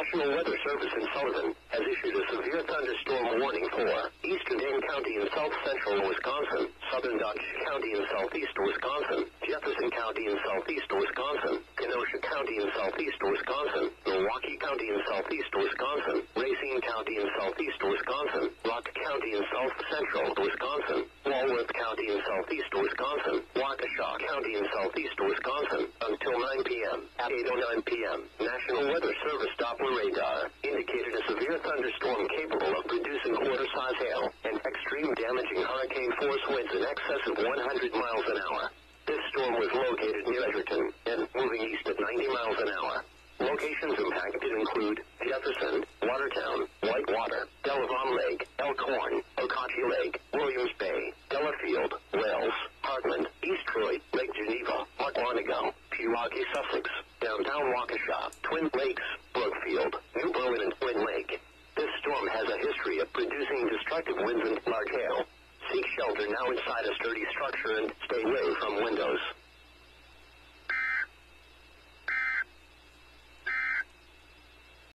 National Weather Service in Sullivan has issued a severe thunderstorm warning for eastern Dane County in south-central Wisconsin, southern Dutch County in southeast Wisconsin, Jefferson County in southeast Wisconsin, Kenosha County in southeast Wisconsin, Milwaukee County in southeast Wisconsin, Racine County in southeast Wisconsin, Rock County in south-central Wisconsin, Walworth County in southeast Wisconsin, Waukesha County in southeast Wisconsin, until 9 p.m. At 8:09 p.m., National Weather Service Doppler radar indicated a severe thunderstorm capable of producing quarter-size hail and extreme damaging hurricane-force winds in excess of 100 miles an hour. This storm was located near Edgerton and moving east at 90 miles an hour. Locations impacted include Jefferson, Watertown, Whitewater, Delavon Lake, Elkhorn, Okauchee Lake, Williams Bay, Delafield, Wells, Hartland, East Troy, Lake Geneva, Mukwonago, Pewaukee, Sussex, downtown Waukesha, Twin Lakes, Brookfield, New Berlin, and Twin Lake. This storm has a history of producing destructive winds and large hail. Seek shelter now inside a sturdy structure and stay away from windows.